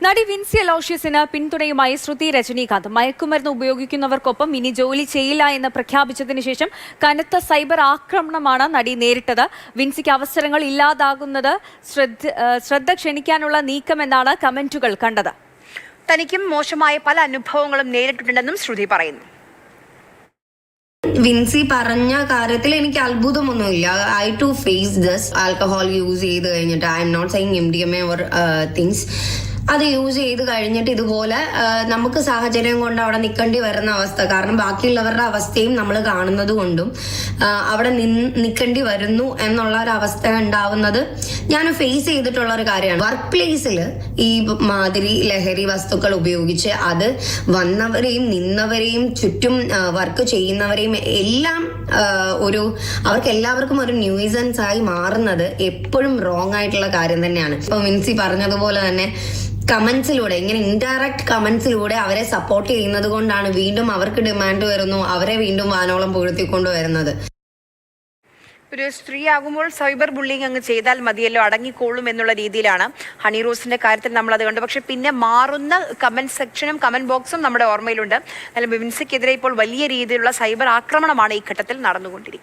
നടി വിൻസി അലോഷ്യസിന് പിന്തുണയുമായി ശ്രുതി രജനീകാന്ത് മയക്കുമരുന്ന് ഉപയോഗിക്കുന്നവർക്കൊപ്പം ഇനി ജോലി ചെയ്യില്ല എന്ന് പ്രഖ്യാപിച്ചതിനു ശേഷം കനത്ത സൈബർ ആക്രമണമാണ് നടി നേരിട്ടത്. വിൻസിക്ക് അവസരങ്ങൾ ഇല്ലാതാകുന്നത് ശ്രദ്ധ ക്ഷണിക്കാനുള്ള നീക്കമെന്നാണ് കമന്റുകൾ കണ്ടത്. തനിക്കും മോശമായ പല അനുഭവങ്ങളും നേരിട്ടിട്ടുണ്ടെന്നും ശ്രുതി പറയുന്നു. വിൻസി പറഞ്ഞ കാര്യത്തിൽ എനിക്ക് അത്ഭുതമൊന്നുമില്ല. I too face this. Alcohol use ചെയ്ത് കഴിഞ്ഞിട്ട് I'm not saying MDMA or things. അത് യൂസ് ചെയ്ത് കഴിഞ്ഞിട്ട് ഇതുപോലെ നമുക്ക് സാഹചര്യം കൊണ്ട് അവിടെ നിൽക്കേണ്ടി വരുന്ന അവസ്ഥ, കാരണം ബാക്കിയുള്ളവരുടെ അവസ്ഥയും നമ്മൾ കാണുന്നത് കൊണ്ടും അവിടെ നിൽക്കേണ്ടി വരുന്നു എന്നുള്ള ഒരു അവസ്ഥ ഉണ്ടാവുന്നത് ഞാൻ ഫേസ് ചെയ്തിട്ടുള്ള ഒരു കാര്യമാണ്. വർക്ക് പ്ലേസിൽ ഈ മാതിരി ലഹരി വസ്തുക്കൾ ഉപയോഗിച്ച് അത് വന്നവരെയും നിന്നവരെയും ചുറ്റും വർക്ക് ചെയ്യുന്നവരെയും എല്ലാം അവർക്ക് എല്ലാവർക്കും ഒരു ന്യൂസൻസ് ആയി മാറുന്നത് എപ്പോഴും റോങ് ആയിട്ടുള്ള കാര്യം തന്നെയാണ്. ഇപ്പൊ വിൻസി പറഞ്ഞതുപോലെ തന്നെ കമന്റ്സിലൂടെ, ഇങ്ങനെ ഇൻഡയറക്റ്റ് കമന്റ്സിലൂടെ അവരെ സപ്പോർട്ട് ചെയ്യുന്നത് കൊണ്ടാണ് വീണ്ടും അവർക്ക് ഡിമാൻഡ് വരുന്നു, അവരെ വീണ്ടും വാനോളം പുകഴ്ത്തിക്കൊണ്ട് വരുന്നത്. ഒരു സ്ത്രീ ആകുമ്പോൾ സൈബർ ബുള്ളിങ് അങ്ങ് ചെയ്താൽ മതിയല്ലോ, അടങ്ങിക്കോളും എന്നുള്ള രീതിയിലാണ് ഹണി റോസിന്റെ കാര്യത്തിൽ നമ്മൾ അത് കണ്ടു. പക്ഷെ പിന്നെ മാറുന്ന കമന്റ് സെക്ഷനും കമന്റ് ബോക്സും നമ്മുടെ ഓർമ്മയിലുണ്ട്. എന്നാലും വിൻസിക്കെതിരെ ഇപ്പോൾ വലിയ രീതിയിലുള്ള സൈബർ ആക്രമണമാണ് ഈ ഘട്ടത്തിൽ നടന്നുകൊണ്ടിരിക്കുന്നത്.